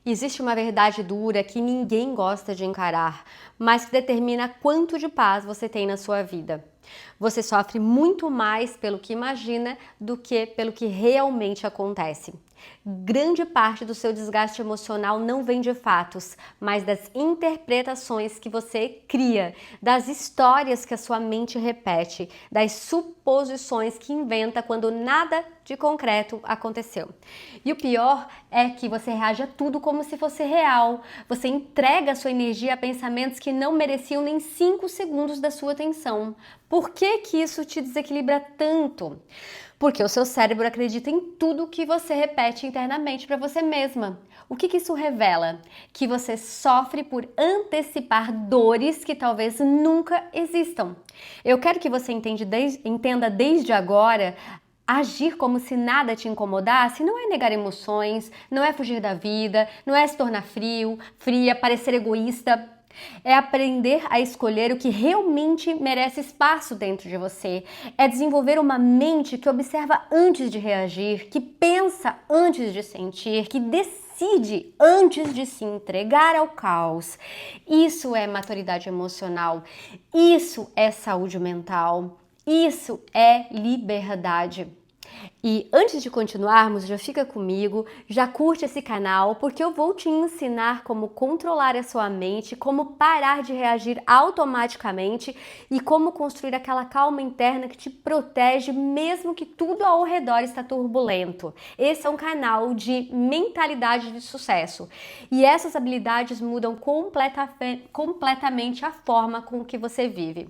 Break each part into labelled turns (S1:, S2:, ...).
S1: Existe uma verdade dura que ninguém gosta de encarar, mas que determina quanto de paz você tem na sua vida. Você sofre muito mais pelo que imagina do que pelo que realmente acontece. Grande parte do seu desgaste emocional não vem de fatos, mas das interpretações que você cria, das histórias que a sua mente repete, das suposições que inventa quando nada de concreto aconteceu. E o pior é que você reage a tudo como se fosse real. Você entrega a sua energia a pensamentos que não mereciam nem 5 segundos da sua atenção. Por que que isso te desequilibra tanto? Porque o seu cérebro acredita em tudo que você repete internamente para você mesma. O que isso revela? Que você sofre por antecipar dores que talvez nunca existam. Eu quero que você entenda desde agora. Agir como se nada te incomodasse não é negar emoções, não é fugir da vida, não é se tornar fria, parecer egoísta. É aprender a escolher o que realmente merece espaço dentro de você. É desenvolver uma mente que observa antes de reagir, que pensa antes de sentir, que decide antes de se entregar ao caos. Isso é maturidade emocional. Isso é saúde mental. Isso é liberdade. E antes de continuarmos, já fica comigo, já curte esse canal, porque eu vou te ensinar como controlar a sua mente, como parar de reagir automaticamente e como construir aquela calma interna que te protege mesmo que tudo ao redor está turbulento. Esse é um canal de mentalidade de sucesso e essas habilidades mudam completamente a forma com que você vive.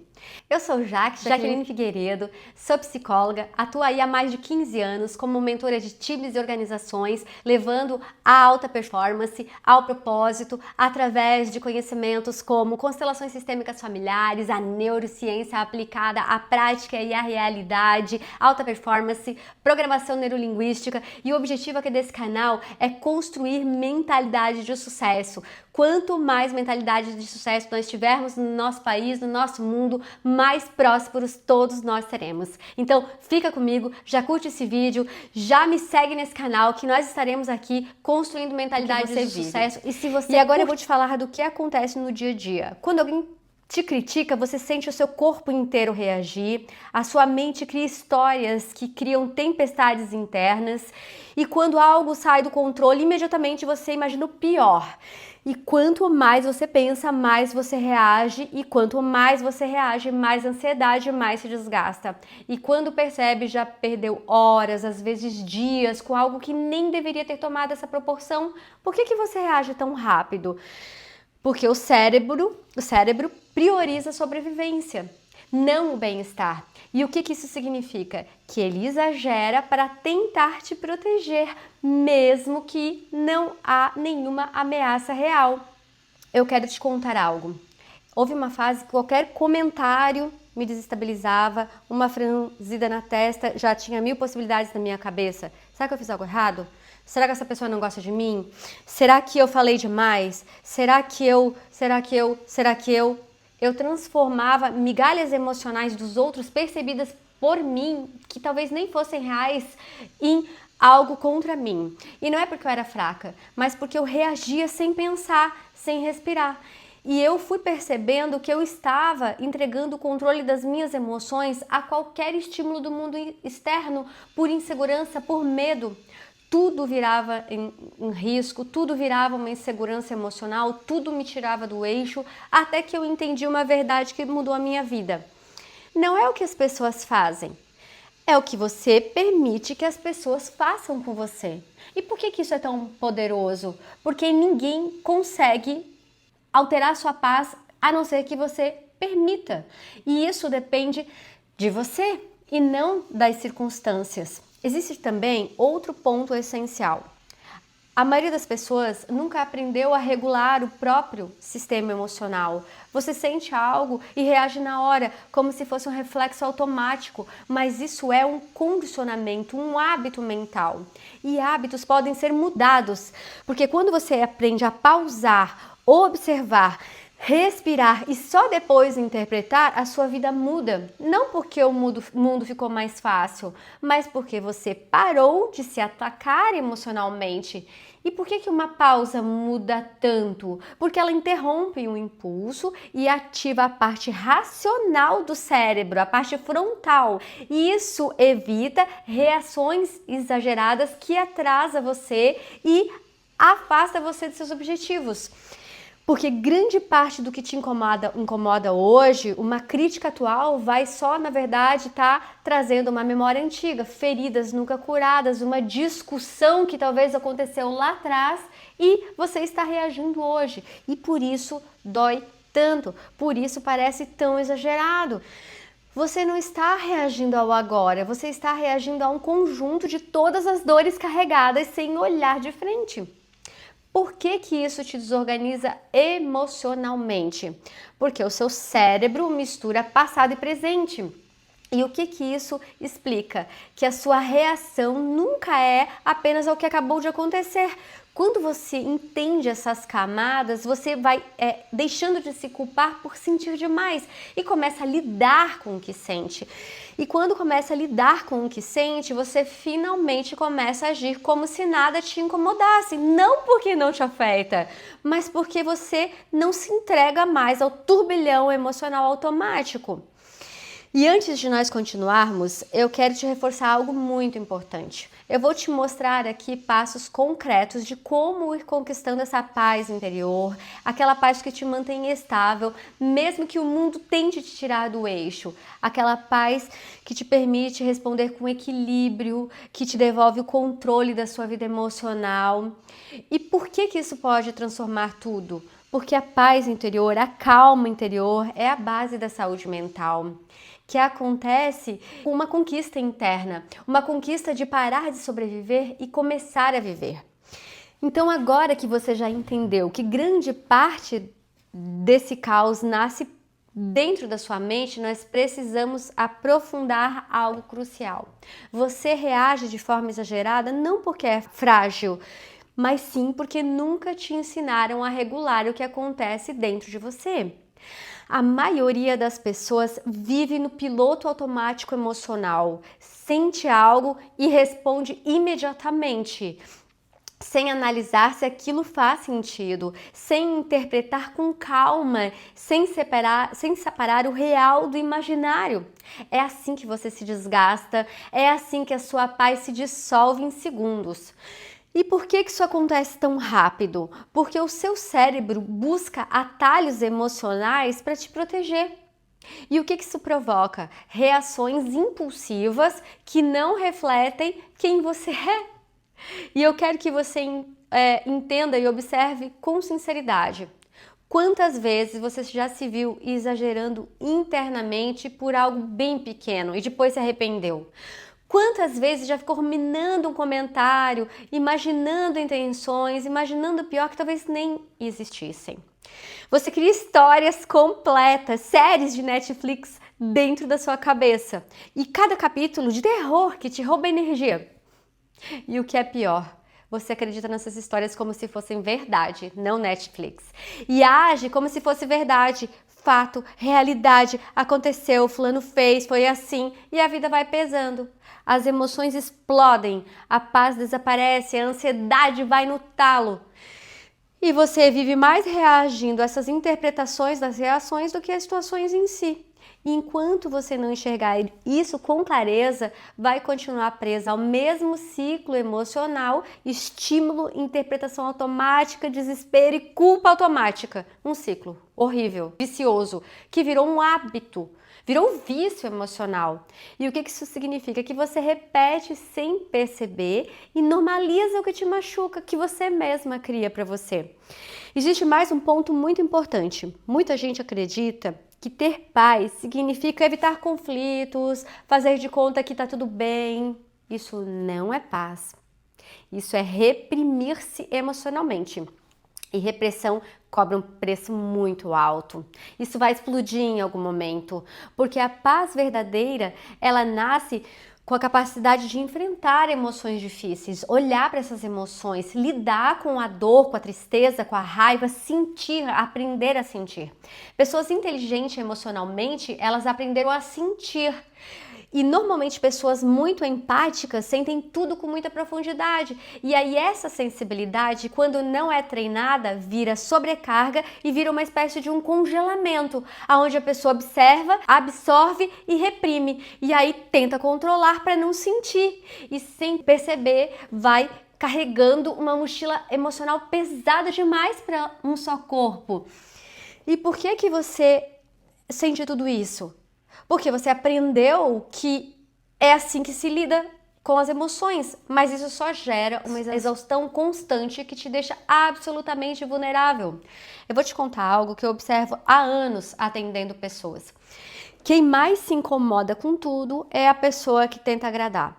S1: Eu sou Jaqueline Figueiredo, sou psicóloga, atuo aí há mais de 15 anos como mentora de times e organizações, levando a alta performance ao propósito através de conhecimentos como constelações sistêmicas familiares, a neurociência aplicada à prática e à realidade, alta performance, programação neurolinguística, e o objetivo aqui desse canal é construir mentalidade de sucesso. Quanto mais mentalidade de sucesso nós tivermos no nosso país, no nosso mundo, mais prósperos todos nós seremos. Então fica comigo, já curte esse vídeo, já me segue nesse canal que nós estaremos aqui construindo mentalidade de sucesso. E agora eu vou te falar do que acontece no dia a dia. Quando alguém te critica, você sente o seu corpo inteiro reagir, a sua mente cria histórias que criam tempestades internas e quando algo sai do controle, imediatamente você imagina o pior. E quanto mais você pensa, mais você reage, e quanto mais você reage, mais ansiedade, mais se desgasta. E quando percebe, já perdeu horas, às vezes dias, com algo que nem deveria ter tomado essa proporção. Por que você reage tão rápido? Porque o cérebro prioriza a sobrevivência, não o bem-estar. E o que isso significa? Que ele exagera para tentar te proteger, mesmo que não há nenhuma ameaça real. Eu quero te contar algo. Houve uma fase que qualquer comentário me desestabilizava, uma franzida na testa, já tinha 1000 possibilidades na minha cabeça. Será que eu fiz algo errado? Será que essa pessoa não gosta de mim? Será que eu falei demais? Será que eu? Eu transformava migalhas emocionais dos outros percebidas por mim, que talvez nem fossem reais, em algo contra mim. E não é porque eu era fraca, mas porque eu reagia sem pensar, sem respirar. E eu fui percebendo que eu estava entregando o controle das minhas emoções a qualquer estímulo do mundo externo, por insegurança, por medo. Tudo virava em risco, tudo virava uma insegurança emocional, tudo me tirava do eixo, até que eu entendi uma verdade que mudou a minha vida. Não é o que as pessoas fazem, é o que você permite que as pessoas façam com você. E por que isso é tão poderoso? Porque ninguém consegue alterar sua paz a não ser que você permita. E isso depende de você e não das circunstâncias. Existe também outro ponto essencial. A maioria das pessoas nunca aprendeu a regular o próprio sistema emocional. Você sente algo e reage na hora, como se fosse um reflexo automático, mas isso é um condicionamento, um hábito mental. E hábitos podem ser mudados, porque quando você aprende a pausar, observar, respirar e só depois interpretar, a sua vida muda. Não porque o mundo ficou mais fácil, mas porque você parou de se atacar emocionalmente E por que uma pausa muda tanto? Porque ela interrompe um impulso e ativa a parte racional do cérebro, a parte frontal. E isso evita reações exageradas que atrasa você e afasta você dos seus objetivos. Porque grande parte do que te incomoda hoje, uma crítica atual vai só, na verdade, estar trazendo uma memória antiga, feridas nunca curadas, uma discussão que talvez aconteceu lá atrás e você está reagindo hoje. E por isso dói tanto, por isso parece tão exagerado. Você não está reagindo ao agora, você está reagindo a um conjunto de todas as dores carregadas sem olhar de frente. Por que isso te desorganiza emocionalmente? Porque o seu cérebro mistura passado e presente. E o que isso explica? Que a sua reação nunca é apenas ao que acabou de acontecer. Quando você entende essas camadas, você vai deixando de se culpar por sentir demais e começa a lidar com o que sente. E quando começa a lidar com o que sente, você finalmente começa a agir como se nada te incomodasse. Não porque não te afeta, mas porque você não se entrega mais ao turbilhão emocional automático. E antes de nós continuarmos, eu quero te reforçar algo muito importante. Eu vou te mostrar aqui passos concretos de como ir conquistando essa paz interior, aquela paz que te mantém estável, mesmo que o mundo tente te tirar do eixo, aquela paz que te permite responder com equilíbrio, que te devolve o controle da sua vida emocional. E por que isso pode transformar tudo? Porque a paz interior, a calma interior é a base da saúde mental, que acontece com uma conquista interna, uma conquista de parar de sobreviver e começar a viver. Então agora que você já entendeu que grande parte desse caos nasce dentro da sua mente, nós precisamos aprofundar algo crucial. Você reage de forma exagerada não porque é frágil, mas sim porque nunca te ensinaram a regular o que acontece dentro de você. A maioria das pessoas vive no piloto automático emocional, sente algo e responde imediatamente, sem analisar se aquilo faz sentido, sem interpretar com calma, sem separar o real do imaginário. É assim que você se desgasta, é assim que a sua paz se dissolve em segundos. E por que isso acontece tão rápido? Porque o seu cérebro busca atalhos emocionais para te proteger. E o que isso provoca? Reações impulsivas que não refletem quem você é. E eu quero que você entenda e observe com sinceridade. Quantas vezes você já se viu exagerando internamente por algo bem pequeno e depois se arrependeu? Quantas vezes já ficou ruminando um comentário, imaginando intenções, imaginando o pior que talvez nem existissem? Você cria histórias completas, séries de Netflix dentro da sua cabeça. E cada capítulo de terror que te rouba energia. E o que é pior? Você acredita nessas histórias como se fossem verdade, não Netflix. E age como se fosse verdade. Fato, realidade, aconteceu, fulano fez, foi assim, e a vida vai pesando. As emoções explodem, a paz desaparece, a ansiedade vai no talo. E você vive mais reagindo a essas interpretações das reações do que às situações em si. E enquanto você não enxergar isso com clareza, vai continuar presa ao mesmo ciclo emocional, estímulo, interpretação automática, desespero e culpa automática. Um ciclo horrível, vicioso, que virou um hábito, virou um vício emocional. E o que isso significa? Que você repete sem perceber e normaliza o que te machuca, que você mesma cria para você. Existe mais um ponto muito importante. Muita gente acredita que ter paz significa evitar conflitos, fazer de conta que tá tudo bem. Isso não é paz. Isso é reprimir-se emocionalmente. E repressão cobra um preço muito alto. Isso vai explodir em algum momento, porque a paz verdadeira, ela nasce com a capacidade de enfrentar emoções difíceis, olhar para essas emoções, lidar com a dor, com a tristeza, com a raiva, sentir, aprender a sentir. Pessoas inteligentes emocionalmente, elas aprenderam a sentir. E normalmente pessoas muito empáticas sentem tudo com muita profundidade. E aí essa sensibilidade, quando não é treinada, vira sobrecarga e vira uma espécie de um congelamento, onde a pessoa observa, absorve e reprime. E aí tenta controlar para não sentir. E sem perceber, vai carregando uma mochila emocional pesada demais para um só corpo. E por que que você sente tudo isso? Porque você aprendeu que é assim que se lida com as emoções, mas isso só gera uma exaustão constante que te deixa absolutamente vulnerável. Eu vou te contar algo que eu observo há anos atendendo pessoas. Quem mais se incomoda com tudo é a pessoa que tenta agradar,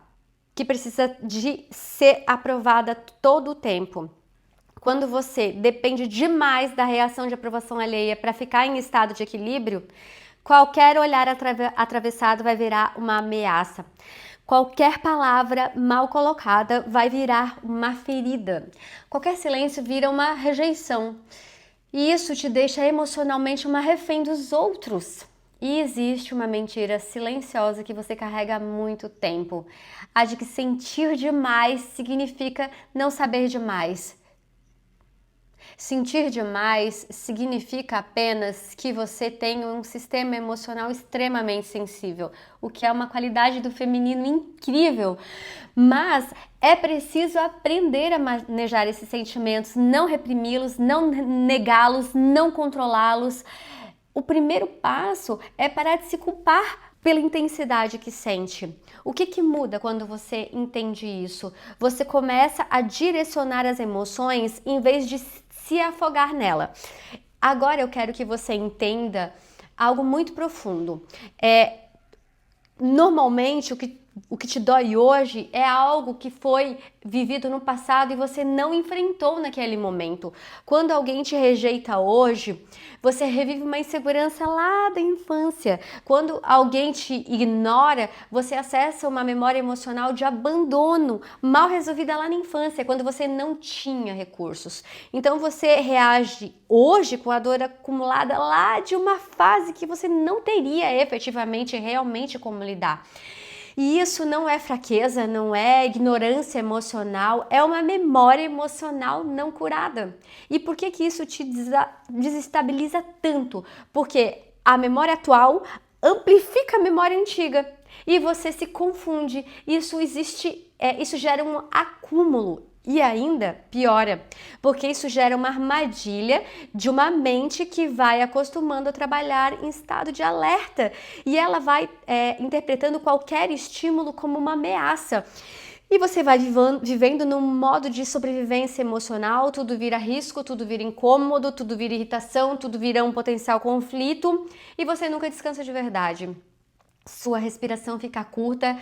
S1: que precisa de ser aprovada todo o tempo. Quando você depende demais da reação de aprovação alheia para ficar em estado de equilíbrio, qualquer olhar atravessado vai virar uma ameaça. Qualquer palavra mal colocada vai virar uma ferida. Qualquer silêncio vira uma rejeição. E isso te deixa emocionalmente uma refém dos outros. E existe uma mentira silenciosa que você carrega há muito tempo. A de que sentir demais significa não saber demais. Sentir demais significa apenas que você tem um sistema emocional extremamente sensível, o que é uma qualidade do feminino incrível. Mas é preciso aprender a manejar esses sentimentos, não reprimi-los, não negá-los, não controlá-los. O primeiro passo é parar de se culpar pela intensidade que sente. O que muda quando você entende isso? Você começa a direcionar as emoções em vez de se afogar nela. Agora eu quero que você entenda algo muito profundo. Normalmente o que te dói hoje é algo que foi vivido no passado e você não enfrentou naquele momento. Quando alguém te rejeita hoje, você revive uma insegurança lá da infância. Quando alguém te ignora, você acessa uma memória emocional de abandono mal resolvida lá na infância, quando você não tinha recursos. Então você reage hoje com a dor acumulada lá de uma fase que você não teria efetivamente, realmente como lidar. E isso não é fraqueza, não é ignorância emocional, é uma memória emocional não curada. E por que isso te desestabiliza tanto? Porque a memória atual amplifica a memória antiga e você se confunde. Isso gera um acúmulo. E ainda piora, porque isso gera uma armadilha de uma mente que vai acostumando a trabalhar em estado de alerta e ela vai interpretando qualquer estímulo como uma ameaça. E você vai vivendo num modo de sobrevivência emocional, tudo vira risco, tudo vira incômodo, tudo vira irritação, tudo vira um potencial conflito e você nunca descansa de verdade. Sua respiração fica curta,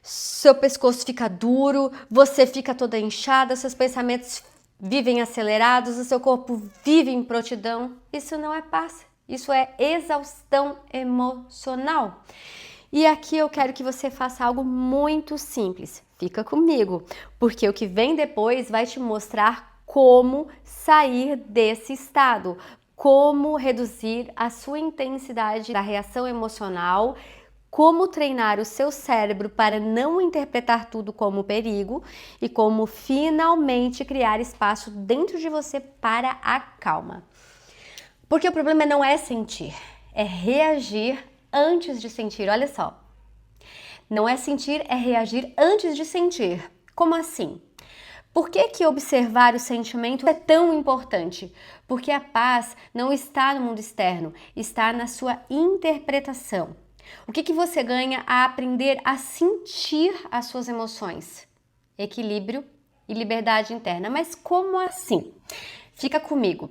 S1: seu pescoço fica duro, você fica toda inchada, seus pensamentos vivem acelerados, o seu corpo vive em prontidão. Isso não é paz, isso é exaustão emocional. E aqui eu quero que você faça algo muito simples. Fica comigo, porque o que vem depois vai te mostrar como sair desse estado, como reduzir a sua intensidade da reação emocional, como treinar o seu cérebro para não interpretar tudo como perigo e como finalmente criar espaço dentro de você para a calma. Porque o problema não é sentir, é reagir antes de sentir. Olha só, não é sentir, é reagir antes de sentir. Como assim? Por que observar o sentimento é tão importante? Porque a paz não está no mundo externo, está na sua interpretação. O que você ganha a aprender a sentir as suas emoções? Equilíbrio e liberdade interna. Mas como assim? Fica comigo.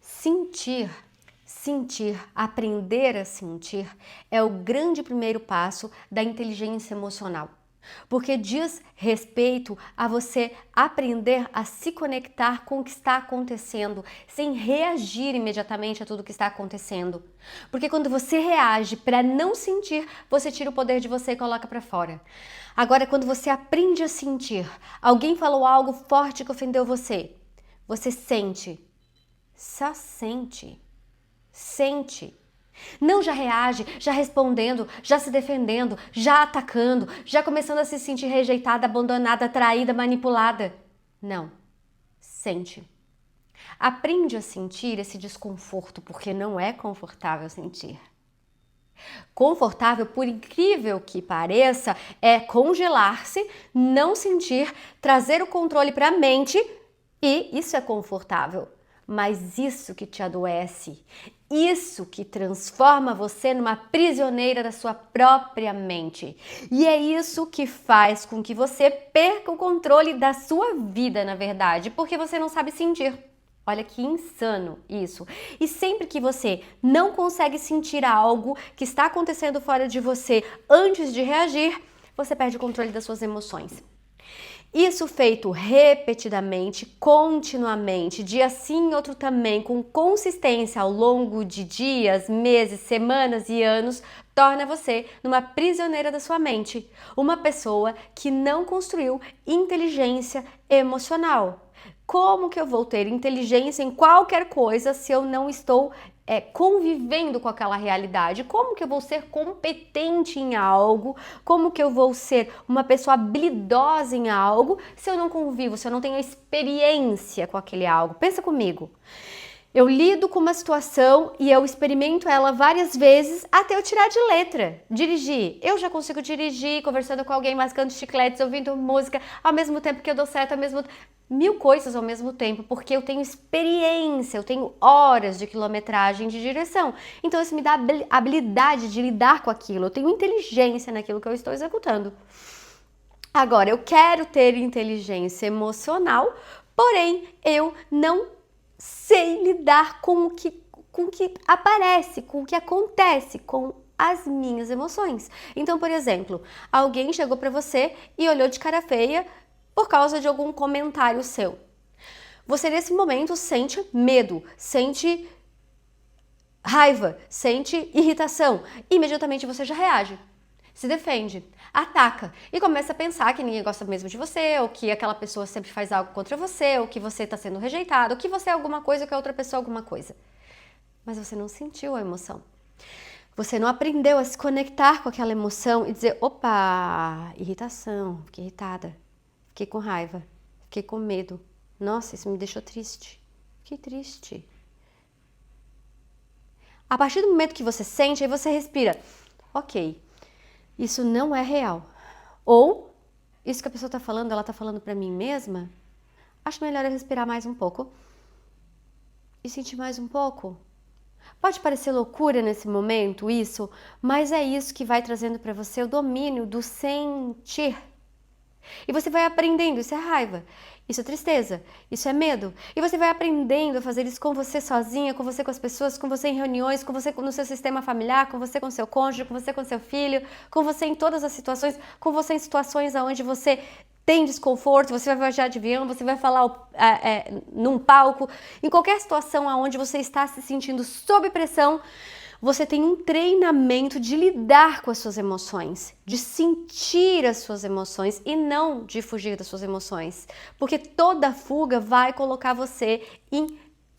S1: Sentir, aprender a sentir é o grande primeiro passo da inteligência emocional. Porque diz respeito a você aprender a se conectar com o que está acontecendo, sem reagir imediatamente a tudo que está acontecendo. Porque quando você reage para não sentir, você tira o poder de você e coloca para fora. Agora, quando você aprende a sentir, alguém falou algo forte que ofendeu você, você sente, só sente, sente. Não já reage, já respondendo, já se defendendo, já atacando, já começando a se sentir rejeitada, abandonada, traída, manipulada. Não. Sente. Aprende a sentir esse desconforto, porque não é confortável sentir. Confortável, por incrível que pareça, é congelar-se, não sentir, trazer o controle para a mente, e isso é confortável. Mas isso que te adoece, isso que transforma você numa prisioneira da sua própria mente. E é isso que faz com que você perca o controle da sua vida, na verdade, porque você não sabe sentir. Olha que insano isso. E sempre que você não consegue sentir algo que está acontecendo fora de você antes de reagir, você perde o controle das suas emoções. Isso feito repetidamente, continuamente, dia sim, outro também, com consistência ao longo de dias, meses, semanas e anos, torna você numa prisioneira da sua mente, uma pessoa que não construiu inteligência emocional. Como que eu vou ter inteligência em qualquer coisa se eu não estou convivendo com aquela realidade? Como que eu vou ser competente em algo? Como que eu vou ser uma pessoa habilidosa em algo se eu não convivo, se eu não tenho experiência com aquele algo? Pensa comigo. Eu lido com uma situação e eu experimento ela várias vezes até eu tirar de letra. Dirigir. Eu já consigo dirigir conversando com alguém, mascando chicletes, ouvindo música, ao mesmo tempo que eu dou certo, mil coisas ao mesmo tempo, porque eu tenho experiência, eu tenho horas de quilometragem de direção. Então isso me dá a habilidade de lidar com aquilo, eu tenho inteligência naquilo que eu estou executando. Agora, eu quero ter inteligência emocional, porém eu não sei lidar com o que aparece, com o que acontece, com as minhas emoções. Então, por exemplo, alguém chegou para você e olhou de cara feia por causa de algum comentário seu. Você nesse momento sente medo, sente raiva, sente irritação. Imediatamente você já reage, se defende, ataca e começa a pensar que ninguém gosta mesmo de você, ou que aquela pessoa sempre faz algo contra você, ou que você está sendo rejeitado, ou que você é alguma coisa, ou que a outra pessoa é alguma coisa. Mas você não sentiu a emoção. Você não aprendeu a se conectar com aquela emoção e dizer, opa, irritação, fiquei irritada, fiquei com raiva, fiquei com medo. Nossa, isso me deixou triste. Fiquei triste. A partir do momento que você sente, aí você respira. Ok, isso não é real. Ou, isso que a pessoa está falando, ela está falando para mim mesma? Acho melhor eu respirar mais um pouco e sentir mais um pouco. Pode parecer loucura nesse momento isso, mas é isso que vai trazendo para você o domínio do sentir. E você vai aprendendo, isso é raiva, isso é tristeza, isso é medo. E você vai aprendendo a fazer isso com você sozinha, com você com as pessoas, com você em reuniões, com você no seu sistema familiar, com você com seu cônjuge, com você com seu filho, com você em todas as situações, com você em situações onde você tem desconforto, você vai viajar de avião, você vai falar num palco, em qualquer situação onde você está se sentindo sob pressão, você tem um treinamento de lidar com as suas emoções, de sentir as suas emoções e não de fugir das suas emoções. Porque toda fuga vai colocar você em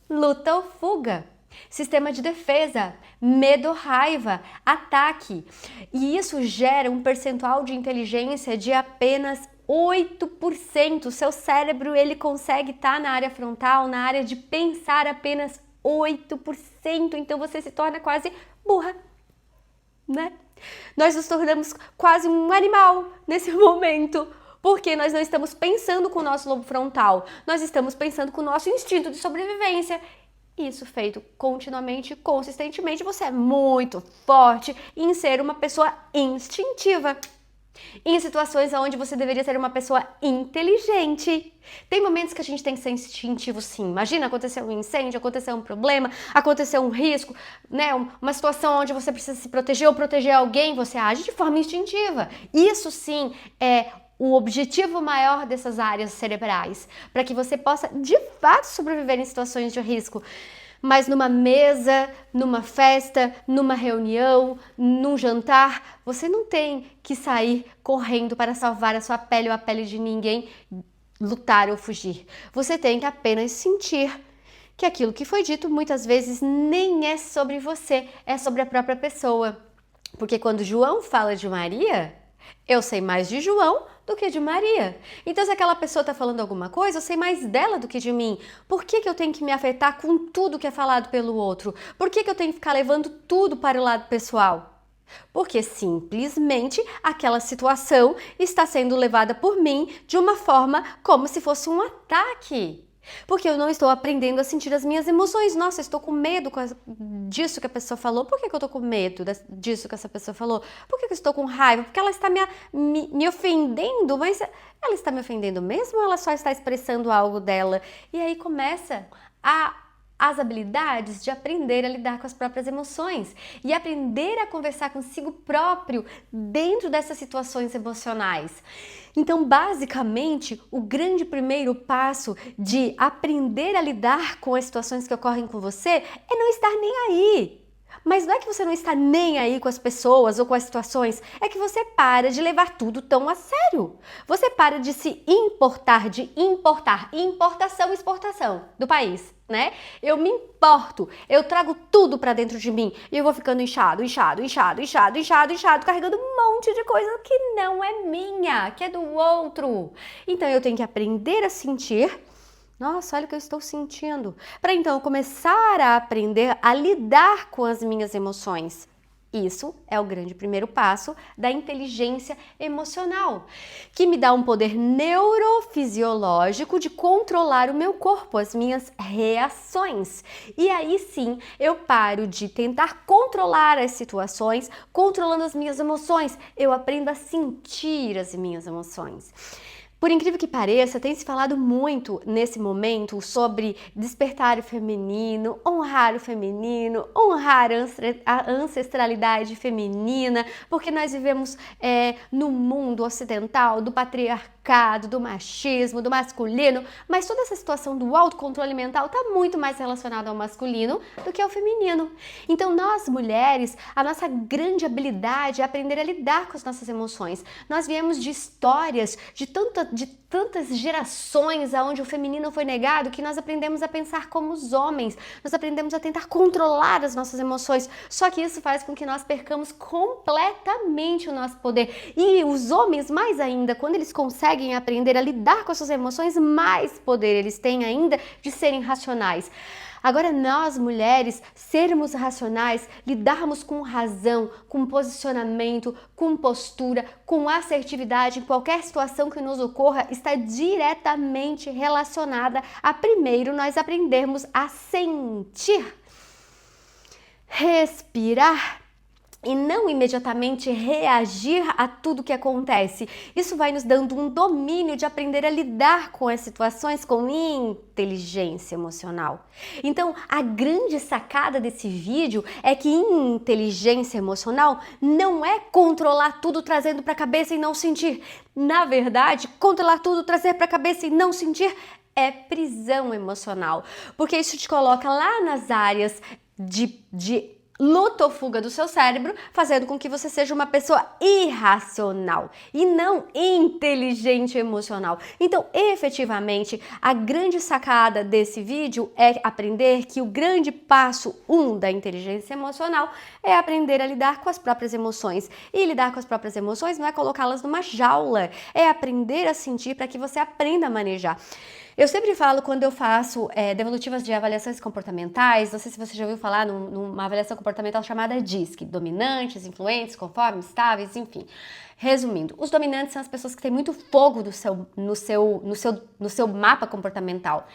S1: luta ou fuga. Sistema de defesa, medo, raiva, ataque. E isso gera um percentual de inteligência de apenas 8%. O seu cérebro ele consegue estar na área frontal, na área de pensar apenas 8%, então você se torna quase burra, né? Nós nos tornamos quase um animal nesse momento, porque nós não estamos pensando com o nosso lobo frontal, nós estamos pensando com o nosso instinto de sobrevivência. Isso feito continuamente, consistentemente, você é muito forte em ser uma pessoa instintiva. Em situações onde você deveria ser uma pessoa inteligente. Tem momentos que a gente tem que ser instintivo, sim. Imagina, aconteceu um incêndio, aconteceu um problema, aconteceu um risco, né? Uma situação onde você precisa se proteger ou proteger alguém, você age de forma instintiva. Isso sim é o objetivo maior dessas áreas cerebrais, para que você possa de fato sobreviver em situações de risco. Mas numa mesa, numa festa, numa reunião, num jantar, você não tem que sair correndo para salvar a sua pele ou a pele de ninguém, lutar ou fugir. Você tem que apenas sentir que aquilo que foi dito muitas vezes nem é sobre você, é sobre a própria pessoa. Porque quando João fala de Maria, eu sei mais de João do que de Maria. Então, se aquela pessoa está falando alguma coisa, eu sei mais dela do que de mim. Por que eu tenho que me afetar com tudo que é falado pelo outro? Por que eu tenho que ficar levando tudo para o lado pessoal? Porque simplesmente aquela situação está sendo levada por mim de uma forma como se fosse um ataque. Porque eu não estou aprendendo a sentir as minhas emoções. Nossa, eu estou com medo disso que a pessoa falou. Por que eu estou com medo disso que essa pessoa falou? Por que eu estou com raiva? Porque ela está me ofendendo, mas ela está me ofendendo mesmo ou ela só está expressando algo dela? E aí começa as habilidades de aprender a lidar com as próprias emoções e aprender a conversar consigo próprio dentro dessas situações emocionais. Então, basicamente, o grande primeiro passo de aprender a lidar com as situações que ocorrem com você é não estar nem aí. Mas não é que você não está nem aí com as pessoas ou com as situações, é que você para de levar tudo tão a sério. Você para de se importar, importação e exportação do país, né? Eu me importo, eu trago tudo pra dentro de mim e eu vou ficando inchado, carregando um monte de coisa que não é minha, que é do outro. Então eu tenho que aprender a sentir. Nossa, olha o que eu estou sentindo. Para então começar a aprender a lidar com as minhas emoções. Isso é o grande primeiro passo da inteligência emocional, que me dá um poder neurofisiológico de controlar o meu corpo, as minhas reações. E aí sim, eu paro de tentar controlar as situações, controlando as minhas emoções. Eu aprendo a sentir as minhas emoções. Por incrível que pareça, tem se falado muito nesse momento sobre despertar o feminino, honrar a ancestralidade feminina, porque nós vivemos no mundo ocidental do patriarcado, do machismo, do masculino, mas toda essa situação do autocontrole mental está muito mais relacionada ao masculino do que ao feminino. Então nós mulheres, a nossa grande habilidade é aprender a lidar com as nossas emoções. Nós viemos de histórias de tantas gerações onde o feminino foi negado que nós aprendemos a pensar como os homens, nós aprendemos a tentar controlar as nossas emoções, só que isso faz com que nós percamos completamente o nosso poder. E os homens, mais ainda, quando eles conseguem aprender a lidar com as suas emoções, mais poder eles têm ainda de serem racionais. Agora nós, mulheres, sermos racionais, lidarmos com razão, com posicionamento, com postura, com assertividade em qualquer situação que nos ocorra, está diretamente relacionada a primeiro nós aprendermos a sentir, respirar e não imediatamente reagir a tudo que acontece. Isso vai nos dando um domínio de aprender a lidar com as situações com inteligência emocional. Então, a grande sacada desse vídeo é que inteligência emocional não é controlar tudo trazendo para a cabeça e não sentir. Na verdade, controlar tudo, trazer para a cabeça e não sentir é prisão emocional, porque isso te coloca lá nas áreas de luta ou fuga do seu cérebro, fazendo com que você seja uma pessoa irracional e não inteligente emocional. Então, efetivamente, a grande sacada desse vídeo é aprender que o grande passo 1 da inteligência emocional é aprender a lidar com as próprias emoções. E lidar com as próprias emoções não é colocá-las numa jaula, é aprender a sentir para que você aprenda a manejar. Eu sempre falo, quando eu faço devolutivas de avaliações comportamentais, não sei se você já ouviu falar numa avaliação comportamental chamada DISC, dominantes, influentes, conformes, estáveis, enfim. Resumindo, os dominantes são as pessoas que têm muito fogo no seu mapa comportamental.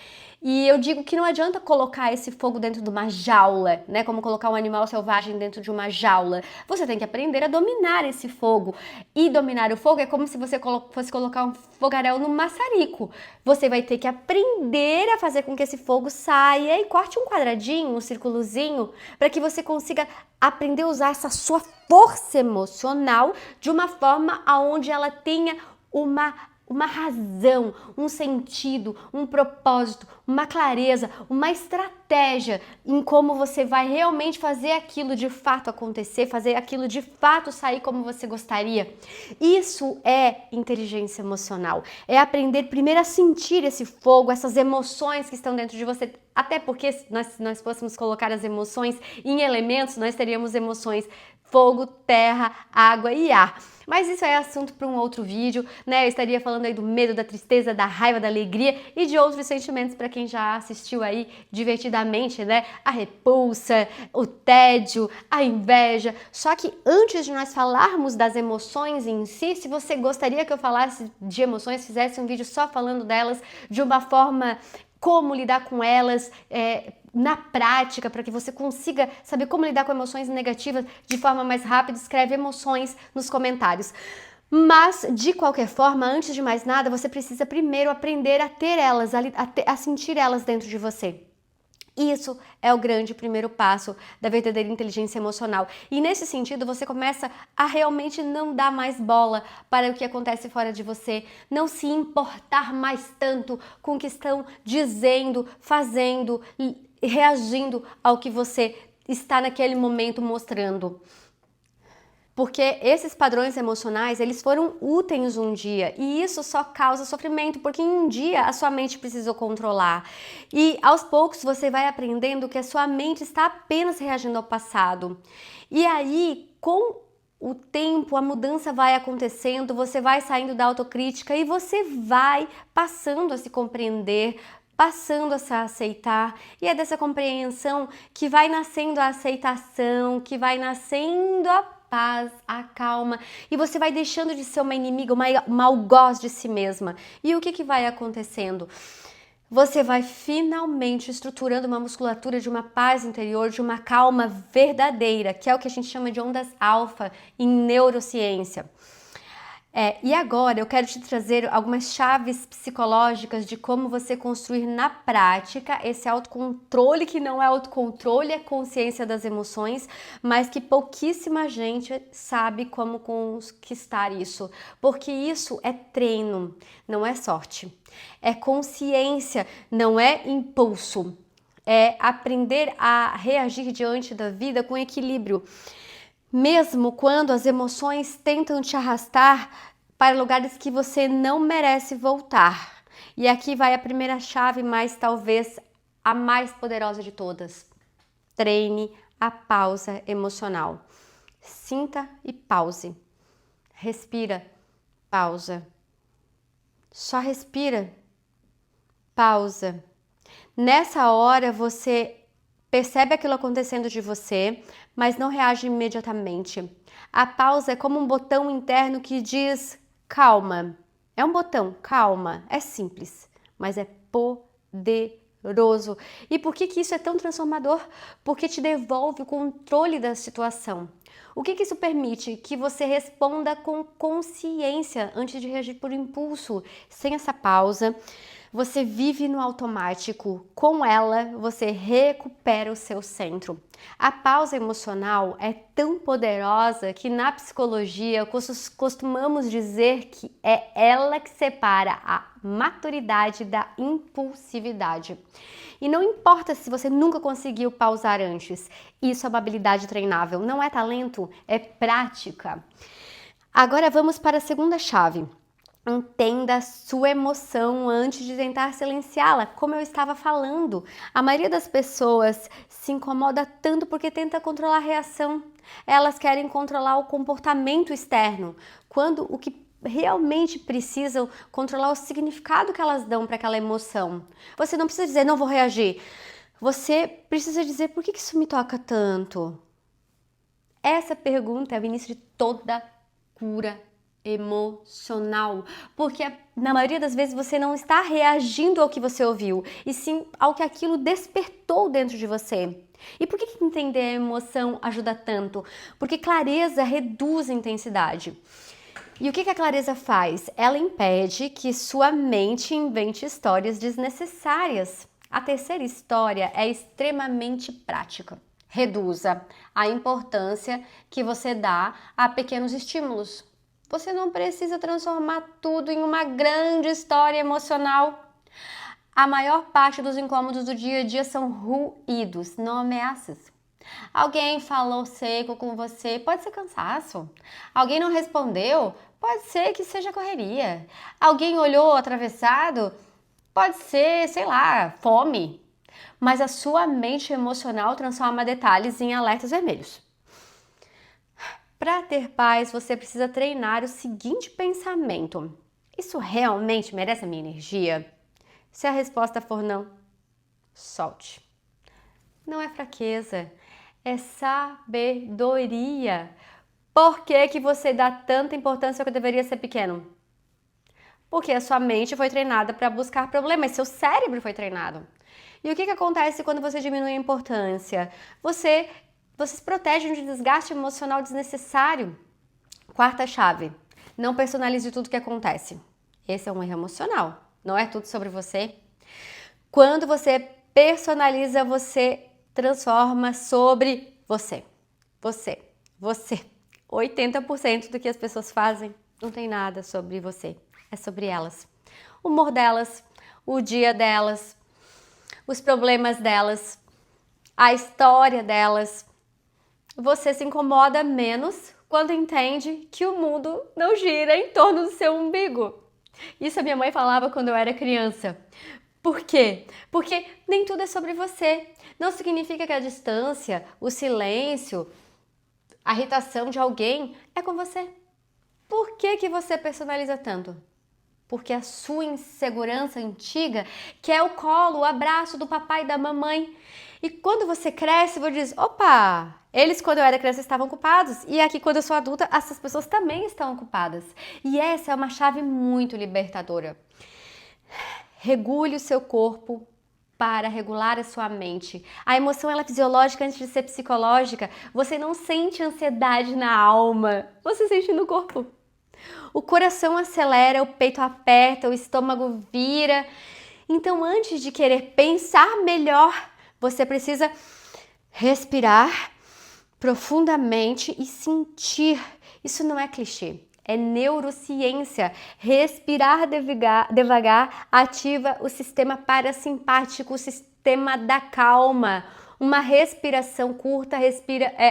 S1: E eu digo que não adianta colocar esse fogo dentro de uma jaula, né? Como colocar um animal selvagem dentro de uma jaula. Você tem que aprender a dominar esse fogo. E dominar o fogo é como se você fosse colocar um fogaréu no maçarico. Você vai ter que aprender a fazer com que esse fogo saia e corte um quadradinho, um círculozinho, para que você consiga aprender a usar essa sua força emocional de uma forma onde ela tenha uma razão, um sentido, um propósito, uma clareza, uma estratégia estratégia em como você vai realmente fazer aquilo de fato acontecer, fazer aquilo de fato sair como você gostaria. Isso é inteligência emocional. É aprender primeiro a sentir esse fogo, essas emoções que estão dentro de você. Até porque se nós fôssemos colocar as emoções em elementos, nós teríamos emoções fogo, terra, água e ar. Mas isso é assunto para um outro vídeo, né? Eu estaria falando aí do medo, da tristeza, da raiva, da alegria e de outros sentimentos para quem já assistiu aí divertidamente, né? A repulsa, o tédio, a inveja. Só que antes de nós falarmos das emoções em si, se você gostaria que eu falasse de emoções, fizesse um vídeo só falando delas de uma forma como lidar com elas, na prática, para que você consiga saber como lidar com emoções negativas de forma mais rápida, escreve emoções nos comentários. Mas, de qualquer forma, antes de mais nada, você precisa primeiro aprender a ter elas, a sentir elas dentro de você. Isso é o grande primeiro passo da verdadeira inteligência emocional. E nesse sentido, você começa a realmente não dar mais bola para o que acontece fora de você, não se importar mais tanto com o que estão dizendo, fazendo, reagindo ao que você está naquele momento mostrando. Porque esses padrões emocionais, eles foram úteis um dia e isso só causa sofrimento, porque em um dia a sua mente precisou controlar. E aos poucos você vai aprendendo que a sua mente está apenas reagindo ao passado. E aí, com o tempo, a mudança vai acontecendo, você vai saindo da autocrítica e você vai passando a se compreender, passando a se aceitar, e é dessa compreensão que vai nascendo a aceitação, que vai nascendo a paz, a calma, e você vai deixando de ser uma inimiga, uma algoz de si mesma. E o que vai acontecendo? Você vai finalmente estruturando uma musculatura de uma paz interior, de uma calma verdadeira, que é o que a gente chama de ondas alfa em neurociência. E agora eu quero te trazer algumas chaves psicológicas de como você construir na prática esse autocontrole, que não é autocontrole, é consciência das emoções, mas que pouquíssima gente sabe como conquistar isso, porque isso é treino, não é sorte, é consciência, não é impulso, é aprender a reagir diante da vida com equilíbrio. Mesmo quando as emoções tentam te arrastar para lugares que você não merece voltar. E aqui vai a primeira chave, mas talvez a mais poderosa de todas. Treine a pausa emocional. Sinta e pause. Respira, pausa. Só respira, pausa. Nessa hora você percebe aquilo acontecendo de você, mas não reage imediatamente. A pausa é como um botão interno que diz calma. É um botão, calma. É simples, mas é poderoso. E por que isso é tão transformador? Porque te devolve o controle da situação. O que isso permite? Que você responda com consciência antes de reagir por impulso. Sem essa pausa, você vive no automático. Com ela, você recupera o seu centro. A pausa emocional é tão poderosa que na psicologia costumamos dizer que é ela que separa a maturidade da impulsividade. E não importa se você nunca conseguiu pausar antes, isso é uma habilidade treinável, não é talento, é prática. Agora vamos para a segunda chave. Entenda a sua emoção antes de tentar silenciá-la, como eu estava falando. A maioria das pessoas se incomoda tanto porque tenta controlar a reação. Elas querem controlar o comportamento externo, quando o que realmente precisam controlar o significado que elas dão para aquela emoção. Você não precisa dizer, não vou reagir. Você precisa dizer, por que isso me toca tanto? Essa pergunta é o início de toda cura emocional, porque na maioria das vezes você não está reagindo ao que você ouviu, e sim ao que aquilo despertou dentro de você. E por que entender a emoção ajuda tanto? Porque clareza reduz a intensidade. E o que a clareza faz? Ela impede que sua mente invente histórias desnecessárias. A terceira história é extremamente prática. Reduza a importância que você dá a pequenos estímulos. Você não precisa transformar tudo em uma grande história emocional. A maior parte dos incômodos do dia a dia são ruídos, não ameaças. Alguém falou seco com você, pode ser cansaço. Alguém não respondeu, pode ser que seja correria. Alguém olhou atravessado, pode ser, sei lá, fome. Mas a sua mente emocional transforma detalhes em alertas vermelhos. Para ter paz, você precisa treinar o seguinte pensamento: isso realmente merece a minha energia? Se a resposta for não, solte. Não é fraqueza, é sabedoria. Por que você dá tanta importância ao que deveria ser pequeno? Porque a sua mente foi treinada para buscar problemas, seu cérebro foi treinado. E o que acontece quando você diminui a importância? Você se protege de um desgaste emocional desnecessário. Quarta chave, não personalize tudo que acontece. Esse é um erro emocional, não é tudo sobre você. Quando você personaliza, você transforma sobre você. Você. 80% do que as pessoas fazem não tem nada sobre você, é sobre elas. O humor delas, o dia delas, os problemas delas, a história delas. Você se incomoda menos quando entende que o mundo não gira em torno do seu umbigo. Isso a minha mãe falava quando eu era criança. Por quê? Porque nem tudo é sobre você. Não significa que a distância, o silêncio, a irritação de alguém é com você. Por que você personaliza tanto? Porque a sua insegurança antiga quer o colo, o abraço do papai e da mamãe. E quando você cresce, você diz, opa, eles quando eu era criança estavam ocupados. E aqui quando eu sou adulta, essas pessoas também estão ocupadas. E essa é uma chave muito libertadora. Regule o seu corpo para regular a sua mente. A emoção ela é fisiológica antes de ser psicológica. Você não sente ansiedade na alma, você sente no corpo. O coração acelera, o peito aperta, o estômago vira. Então, antes de querer pensar melhor, você precisa respirar profundamente e sentir. Isso não é clichê, é neurociência. Respirar devagar ativa o sistema parasimpático, o sistema da calma. Uma respiração curta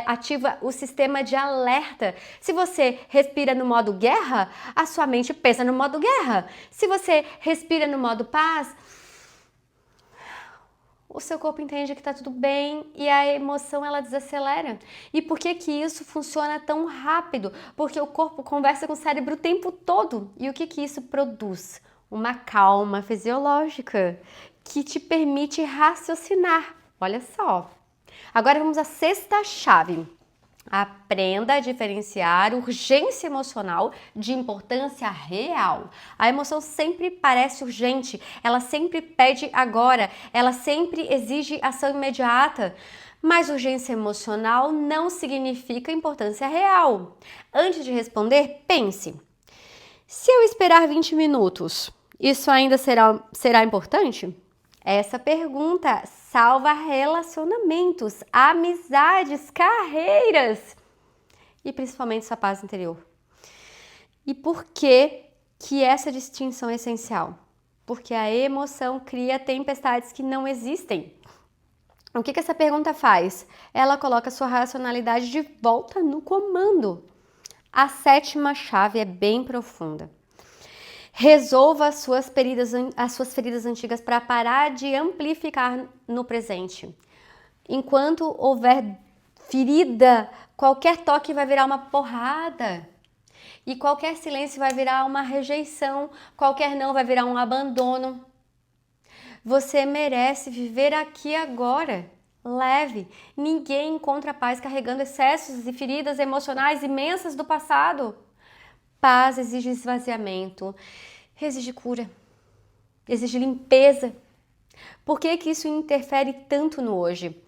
S1: ativa o sistema de alerta. Se você respira no modo guerra, a sua mente pensa no modo guerra. Se você respira no modo paz, o seu corpo entende que está tudo bem e a emoção ela desacelera. E por que isso funciona tão rápido? Porque o corpo conversa com o cérebro o tempo todo. E o que isso produz? Uma calma fisiológica que te permite raciocinar. Olha só. Agora vamos à sexta chave. Aprenda a diferenciar urgência emocional de importância real. A emoção sempre parece urgente, ela sempre pede agora, ela sempre exige ação imediata. Mas urgência emocional não significa importância real. Antes de responder, pense. Se eu esperar 20 minutos, isso ainda será importante? Essa pergunta salva relacionamentos, amizades, carreiras e principalmente sua paz interior. E por que essa distinção é essencial? Porque a emoção cria tempestades que não existem. O que essa pergunta faz? Ela coloca sua racionalidade de volta no comando. A sétima chave é bem profunda. Resolva as suas feridas antigas para parar de amplificar no presente. Enquanto houver ferida, qualquer toque vai virar uma porrada. E qualquer silêncio vai virar uma rejeição, qualquer não vai virar um abandono. Você merece viver aqui agora. Leve. Ninguém encontra paz carregando excessos e feridas emocionais imensas do passado. Paz exige esvaziamento, exige cura, exige limpeza. Por que isso interfere tanto no hoje?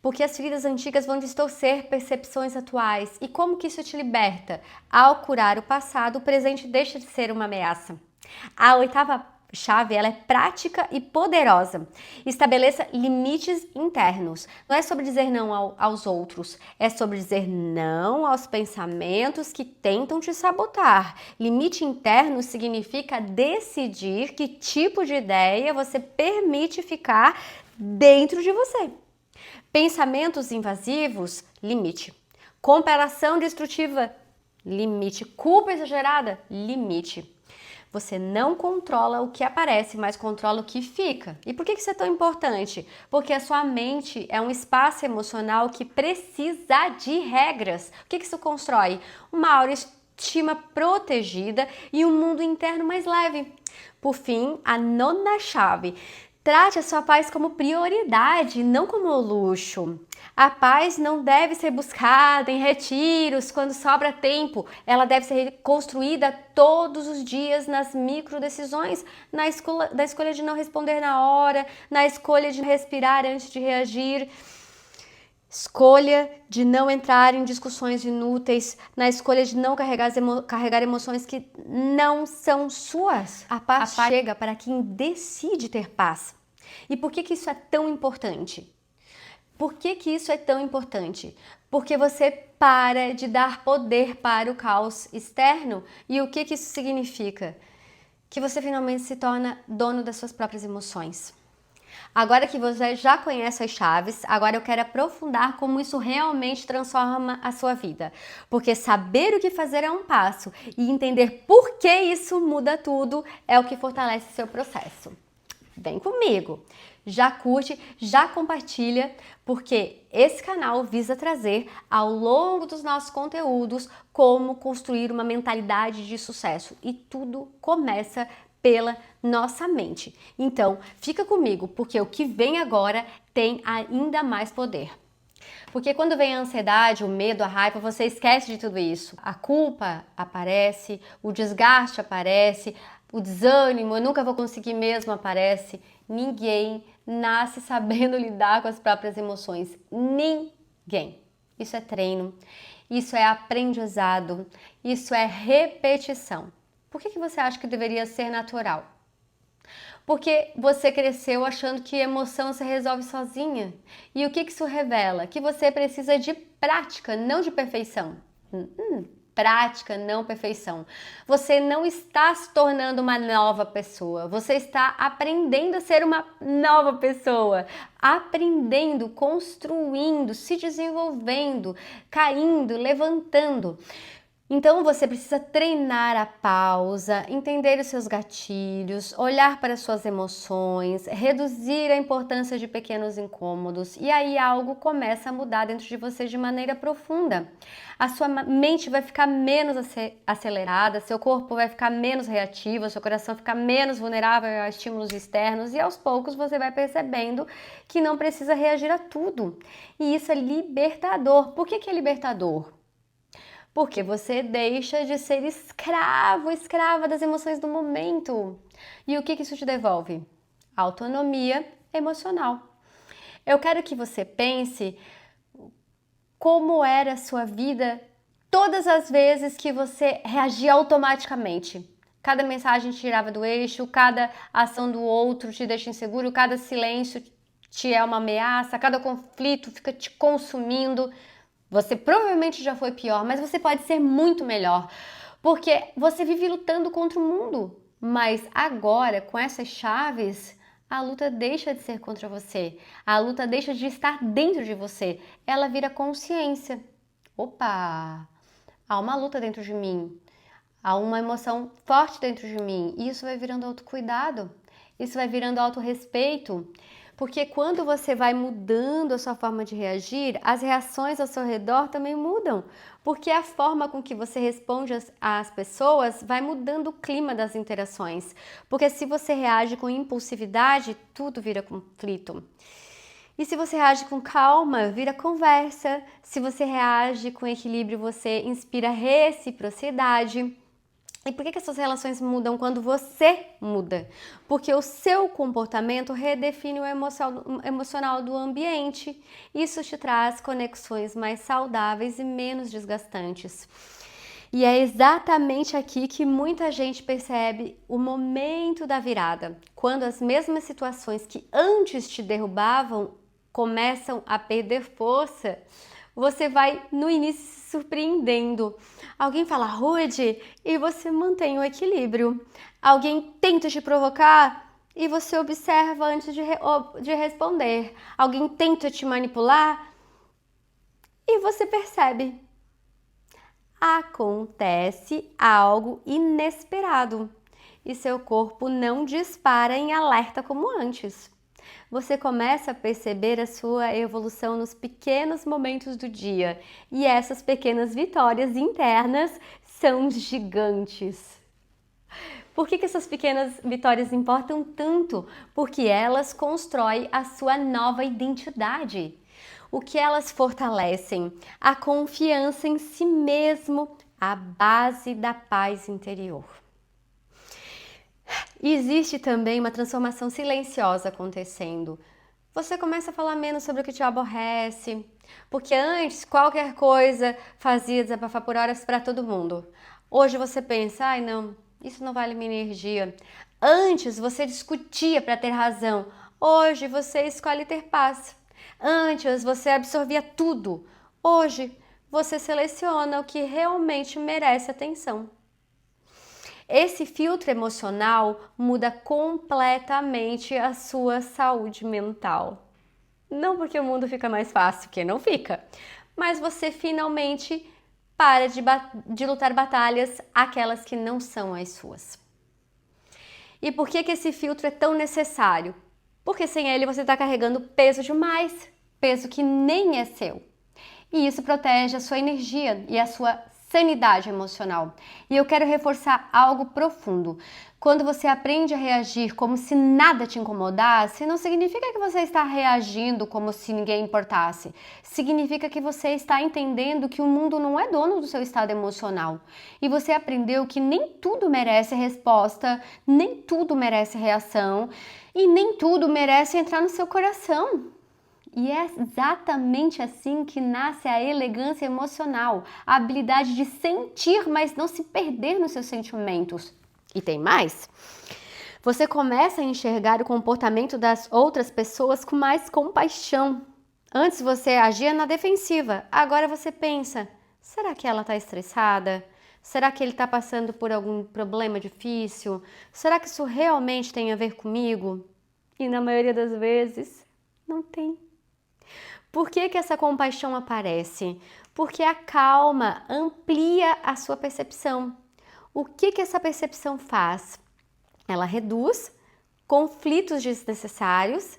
S1: Porque as feridas antigas vão distorcer percepções atuais. E como que isso te liberta? Ao curar o passado, o presente deixa de ser uma ameaça. A oitava chave, ela é prática e poderosa. Estabeleça limites internos. Não é sobre dizer não aos outros, é sobre dizer não aos pensamentos que tentam te sabotar. Limite interno significa decidir que tipo de ideia você permite ficar dentro de você. Pensamentos invasivos, limite. Comparação destrutiva, limite. Culpa exagerada, limite. Você não controla o que aparece, mas controla o que fica. E por que isso é tão importante? Porque a sua mente é um espaço emocional que precisa de regras. O que isso constrói? Uma autoestima protegida e um mundo interno mais leve. Por fim, a nona chave. Trate a sua paz como prioridade, não como luxo. A paz não deve ser buscada em retiros quando sobra tempo. Ela deve ser construída todos os dias nas microdecisões, na escolha de não responder na hora, na escolha de respirar antes de reagir, escolha de não entrar em discussões inúteis, na escolha de não carregar emoções que não são suas. A paz chega para quem decide ter paz. E por que isso é tão importante? Por que isso é tão importante? Porque você para de dar poder para o caos externo. E o que isso significa? Que você finalmente se torna dono das suas próprias emoções. Agora que você já conhece as chaves, agora eu quero aprofundar como isso realmente transforma a sua vida. Porque saber o que fazer é um passo e entender por que isso muda tudo é o que fortalece seu processo. Vem comigo! Já curte, já compartilha, porque esse canal visa trazer ao longo dos nossos conteúdos como construir uma mentalidade de sucesso. E tudo começa pela nossa mente. Então, fica comigo, porque o que vem agora tem ainda mais poder. Porque quando vem a ansiedade, o medo, a raiva, você esquece de tudo isso. A culpa aparece, o desgaste aparece, o desânimo, eu nunca vou conseguir mesmo aparece. Ninguém nasce sabendo lidar com as próprias emoções. Ninguém. Isso é treino, isso é aprendizado, isso é repetição. Por que você acha que deveria ser natural? Porque você cresceu achando que emoção se resolve sozinha. E o que isso revela? Que você precisa de prática, não de perfeição. Prática, não perfeição. Você não está se tornando uma nova pessoa. Você está aprendendo a ser uma nova pessoa. Aprendendo, construindo, se desenvolvendo, caindo, levantando. Então você precisa treinar a pausa, entender os seus gatilhos, olhar para suas emoções, reduzir a importância de pequenos incômodos e aí algo começa a mudar dentro de você de maneira profunda. A sua mente vai ficar menos acelerada, seu corpo vai ficar menos reativo, seu coração vai ficar menos vulnerável a estímulos externos e aos poucos você vai percebendo que não precisa reagir a tudo. E isso é libertador. Por que é libertador? Porque você deixa de ser escravo, escrava das emoções do momento. E o que isso te devolve? Autonomia emocional. Eu quero que você pense como era a sua vida todas as vezes que você reagia automaticamente. Cada mensagem te tirava do eixo, cada ação do outro te deixa inseguro, cada silêncio te é uma ameaça, cada conflito fica te consumindo. Você provavelmente já foi pior, mas você pode ser muito melhor, porque você vive lutando contra o mundo. Mas agora, com essas chaves, a luta deixa de ser contra você. A luta deixa de estar dentro de você. Ela vira consciência. Opa! Há uma luta dentro de mim. Há uma emoção forte dentro de mim. E isso vai virando autocuidado. Isso vai virando autorrespeito. Porque quando você vai mudando a sua forma de reagir, as reações ao seu redor também mudam. Porque a forma com que você responde às pessoas vai mudando o clima das interações. Porque se você reage com impulsividade, tudo vira conflito. E se você reage com calma, vira conversa. Se você reage com equilíbrio, você inspira reciprocidade. E por que essas relações mudam quando você muda? Porque o seu comportamento redefine o emocional do ambiente. Isso te traz conexões mais saudáveis e menos desgastantes. E é exatamente aqui que muita gente percebe o momento da virada, quando as mesmas situações que antes te derrubavam começam a perder força. Você vai no início se surpreendendo. Alguém fala rude e você mantém o equilíbrio. Alguém tenta te provocar e você observa antes de responder. Alguém tenta te manipular e você percebe. Acontece algo inesperado e seu corpo não dispara em alerta como antes. Você começa a perceber a sua evolução nos pequenos momentos do dia e essas pequenas vitórias internas são gigantes. Por que essas pequenas vitórias importam tanto? Porque elas constroem a sua nova identidade. O que elas fortalecem? A confiança em si mesmo, a base da paz interior. E existe também uma transformação silenciosa acontecendo. Você começa a falar menos sobre o que te aborrece, porque antes qualquer coisa fazia desabafar por horas para todo mundo. Hoje você pensa, ai não, isso não vale minha energia. Antes você discutia para ter razão, hoje você escolhe ter paz. Antes você absorvia tudo, hoje você seleciona o que realmente merece atenção. Esse filtro emocional muda completamente a sua saúde mental. Não porque o mundo fica mais fácil, que não fica, mas você finalmente para de lutar batalhas, aquelas que não são as suas. E por que esse filtro é tão necessário? Porque sem ele você está carregando peso demais, peso que nem é seu. E isso protege a sua energia e a sua sanidade emocional. E eu quero reforçar algo profundo. Quando você aprende a reagir como se nada te incomodasse, não significa que você está reagindo como se ninguém importasse. Significa que você está entendendo que o mundo não é dono do seu estado emocional. E você aprendeu que nem tudo merece resposta, nem tudo merece reação e nem tudo merece entrar no seu coração. E é exatamente assim que nasce a elegância emocional, a habilidade de sentir, mas não se perder nos seus sentimentos. E tem mais? Você começa a enxergar o comportamento das outras pessoas com mais compaixão. Antes você agia na defensiva, agora você pensa, será que ela está estressada? Será que ele está passando por algum problema difícil? Será que isso realmente tem a ver comigo? E na maioria das vezes, não tem. Por que essa compaixão aparece? Porque a calma amplia a sua percepção. O que essa percepção faz? Ela reduz conflitos desnecessários.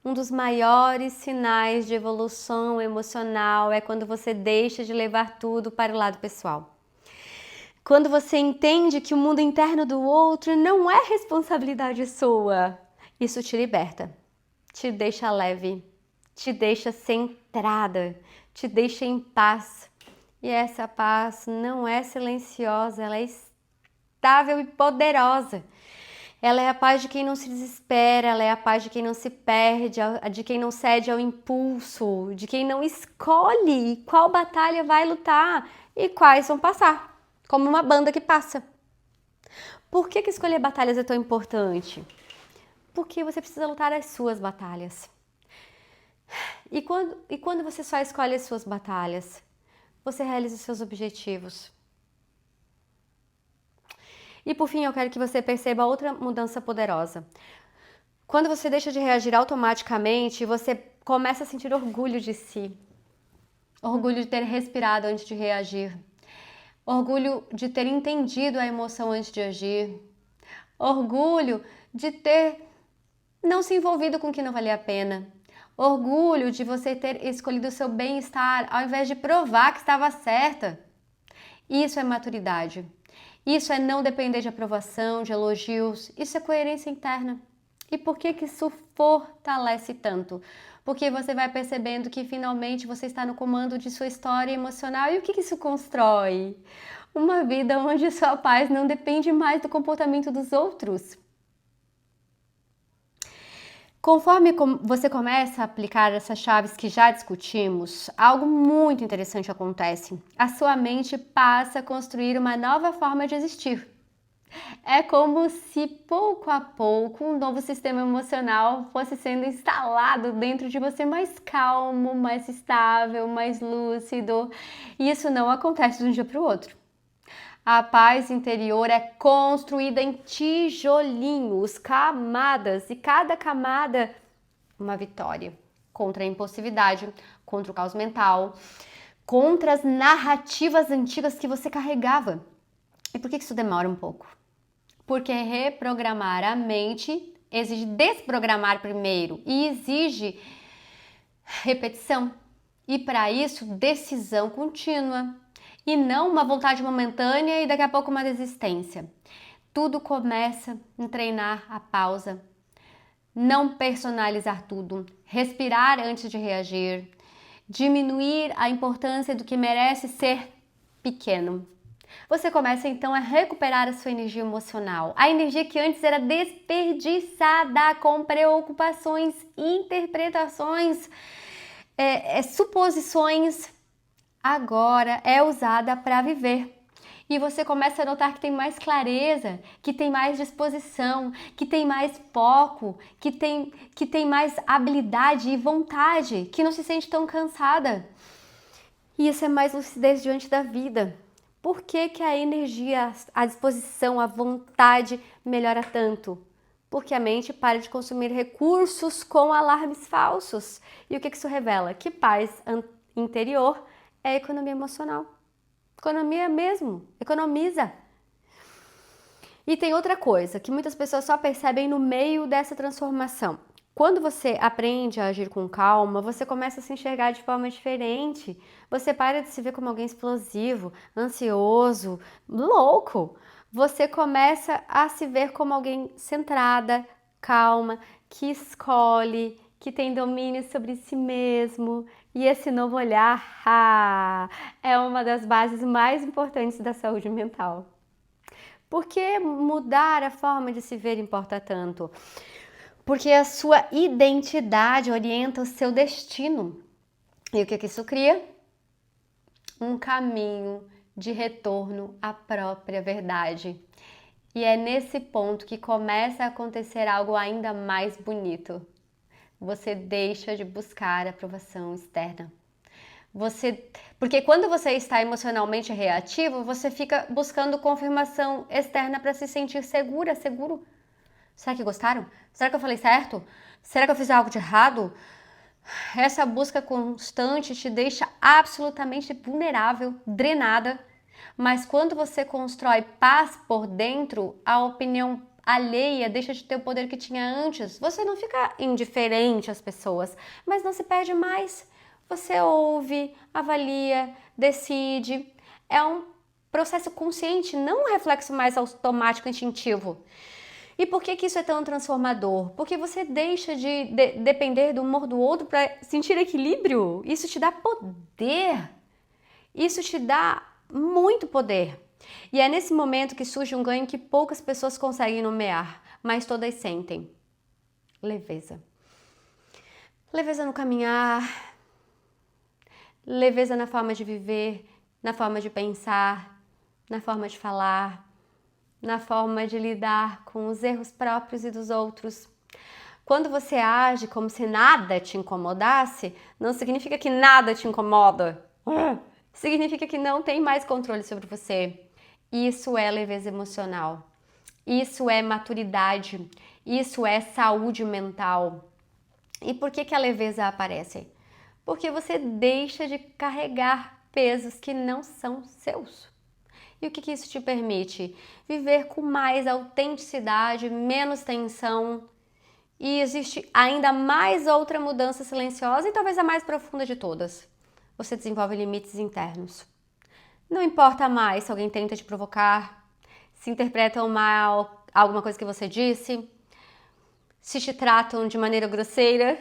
S1: Um dos maiores sinais de evolução emocional é quando você deixa de levar tudo para o lado pessoal. Quando você entende que o mundo interno do outro não é responsabilidade sua, isso te liberta, te deixa leve, te deixa centrada, te deixa em paz. E essa paz não é silenciosa, ela é estável e poderosa. Ela é a paz de quem não se desespera, ela é a paz de quem não se perde, de quem não cede ao impulso, de quem não escolhe qual batalha vai lutar e quais vão passar, como uma banda que passa. Por que escolher batalhas é tão importante? Porque você precisa lutar as suas batalhas. E quando você só escolhe as suas batalhas, você realiza os seus objetivos. E por fim, eu quero que você perceba outra mudança poderosa. Quando você deixa de reagir automaticamente, você começa a sentir orgulho de si. Orgulho de ter respirado antes de reagir. Orgulho de ter entendido a emoção antes de agir. Orgulho de ter não se envolvido com o que não valia a pena. Orgulho de você ter escolhido o seu bem-estar ao invés de provar que estava certa. Isso é maturidade. Isso é não depender de aprovação, de elogios. Isso é coerência interna. E por que isso fortalece tanto? Porque você vai percebendo que finalmente você está no comando de sua história emocional. E o que isso constrói? Uma vida onde sua paz não depende mais do comportamento dos outros. Conforme você começa a aplicar essas chaves que já discutimos, algo muito interessante acontece. A sua mente passa a construir uma nova forma de existir. É como se pouco a pouco um novo sistema emocional fosse sendo instalado dentro de você, mais calmo, mais estável, mais lúcido. E isso não acontece de um dia para o outro. A paz interior é construída em tijolinhos, camadas, e cada camada uma vitória contra a impulsividade, contra o caos mental, contra as narrativas antigas que você carregava. E por que isso demora um pouco? Porque reprogramar a mente exige desprogramar primeiro e exige repetição. E para isso, decisão contínua. E não uma vontade momentânea e daqui a pouco uma desistência. Tudo começa em treinar a pausa. Não personalizar tudo. Respirar antes de reagir. Diminuir a importância do que merece ser pequeno. Você começa então a recuperar a sua energia emocional. A energia que antes era desperdiçada com preocupações, interpretações, suposições, agora é usada para viver. E você começa a notar que tem mais clareza, que tem mais disposição, que tem mais foco, que tem mais habilidade e vontade, que não se sente tão cansada. E isso é mais lucidez diante da vida. Por que a energia, a disposição, a vontade melhora tanto? Porque a mente para de consumir recursos com alarmes falsos. E o que isso revela? Que paz interior é economia emocional. Economia mesmo, economiza. E tem outra coisa que muitas pessoas só percebem no meio dessa transformação. Quando você aprende a agir com calma, você começa a se enxergar de forma diferente. Você para de se ver como alguém explosivo, ansioso, louco. Você começa a se ver como alguém centrada, calma, que escolhe, que tem domínio sobre si mesmo. E esse novo olhar é uma das bases mais importantes da saúde mental. Por que mudar a forma de se ver importa tanto? Porque a sua identidade orienta o seu destino. E o que isso cria? Um caminho de retorno à própria verdade. E é nesse ponto que começa a acontecer algo ainda mais bonito. Você deixa de buscar aprovação externa. Porque quando você está emocionalmente reativo, você fica buscando confirmação externa para se sentir segura, seguro. Será que gostaram? Será que eu falei certo? Será que eu fiz algo de errado? Essa busca constante te deixa absolutamente vulnerável, drenada. Mas quando você constrói paz por dentro, a opinião alheia deixa de ter o poder que tinha antes. Você não fica indiferente às pessoas, mas não se perde mais. Você ouve, avalia, decide. É um processo consciente, não um reflexo mais automático, instintivo. E por que isso é tão transformador? Porque você deixa de depender do humor do outro para sentir equilíbrio. Isso te dá poder. Isso te dá muito poder. E é nesse momento que surge um ganho que poucas pessoas conseguem nomear, mas todas sentem. Leveza. Leveza no caminhar, leveza na forma de viver, na forma de pensar, na forma de falar, na forma de lidar com os erros próprios e dos outros. Quando você age como se nada te incomodasse, não significa que nada te incomoda. Significa que não tem mais controle sobre você. Isso é leveza emocional. Isso é maturidade. Isso é saúde mental. E por que a leveza aparece? Porque você deixa de carregar pesos que não são seus. E o que isso te permite? Viver com mais autenticidade, menos tensão. E existe ainda mais outra mudança silenciosa e talvez a mais profunda de todas. Você desenvolve limites internos. Não importa mais se alguém tenta te provocar, se interpretam mal alguma coisa que você disse, se te tratam de maneira grosseira,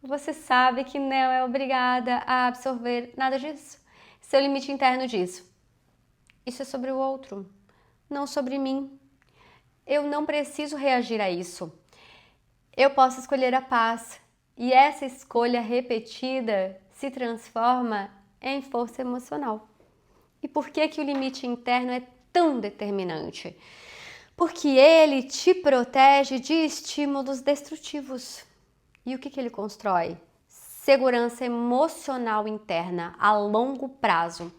S1: você sabe que não é obrigada a absorver nada disso. Seu limite interno diz: isso é sobre o outro, não sobre mim. Eu não preciso reagir a isso. Eu posso escolher a paz. E essa escolha repetida se transforma em força emocional. E por que que o limite interno é tão determinante? Porque ele te protege de estímulos destrutivos. E o que que ele constrói? Segurança emocional interna a longo prazo.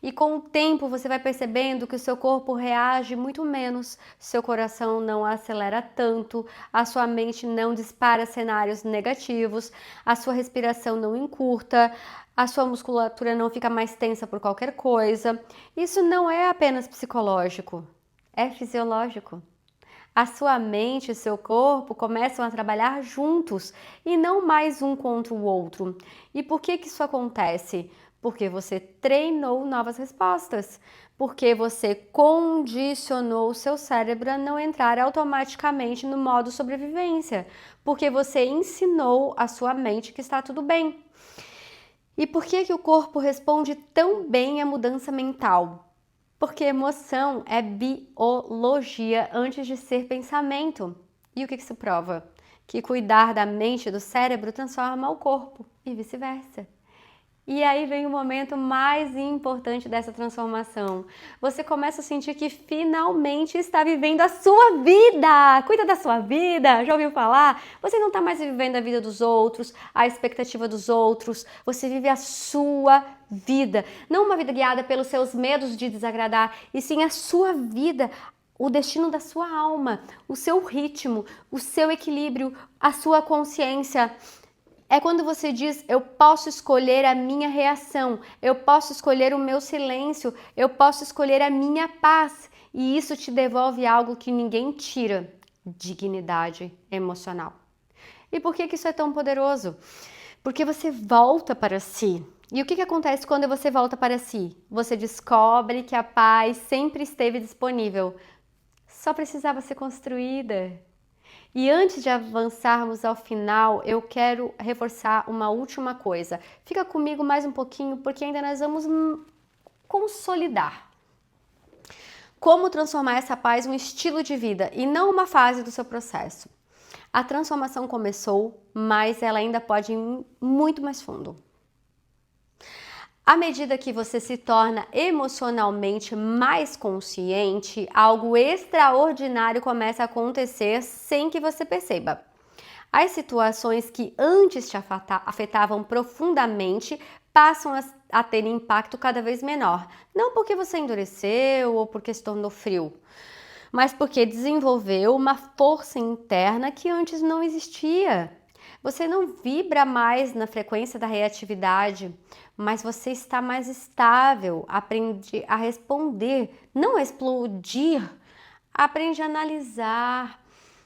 S1: E com o tempo você vai percebendo que o seu corpo reage muito menos, seu coração não acelera tanto, a sua mente não dispara cenários negativos, a sua respiração não encurta, a sua musculatura não fica mais tensa por qualquer coisa. Isso não é apenas psicológico, é fisiológico. A sua mente e seu corpo começam a trabalhar juntos e não mais um contra o outro. E por que que isso acontece? Porque você treinou novas respostas, porque você condicionou o seu cérebro a não entrar automaticamente no modo sobrevivência, porque você ensinou a sua mente que está tudo bem. E por que que o corpo responde tão bem à mudança mental? Porque emoção é biologia antes de ser pensamento. E o que isso prova? Que cuidar da mente e do cérebro transforma o corpo e vice-versa. E aí vem o momento mais importante dessa transformação. Você começa a sentir que finalmente está vivendo a sua vida. Cuida da sua vida, já ouviu falar? Você não está mais vivendo a vida dos outros, a expectativa dos outros. Você vive a sua vida. Não uma vida guiada pelos seus medos de desagradar, e sim a sua vida, o destino da sua alma, o seu ritmo, o seu equilíbrio, a sua consciência. É quando você diz, eu posso escolher a minha reação, eu posso escolher o meu silêncio, eu posso escolher a minha paz. E isso te devolve algo que ninguém tira, dignidade emocional. E por que que isso é tão poderoso? Porque você volta para si. E o que que acontece quando você volta para si? Você descobre que a paz sempre esteve disponível, só precisava ser construída. E antes de avançarmos ao final, eu quero reforçar uma última coisa. Fica comigo mais um pouquinho, porque ainda nós vamos consolidar. Como transformar essa paz em um estilo de vida e não uma fase do seu processo. A transformação começou, mas ela ainda pode ir muito mais fundo. À medida que você se torna emocionalmente mais consciente, algo extraordinário começa a acontecer sem que você perceba. As situações que antes te afetavam profundamente passam a ter impacto cada vez menor. Não porque você endureceu ou porque se tornou frio, mas porque desenvolveu uma força interna que antes não existia. Você não vibra mais na frequência da reatividade, mas você está mais estável, aprende a responder, não a explodir, aprende a analisar,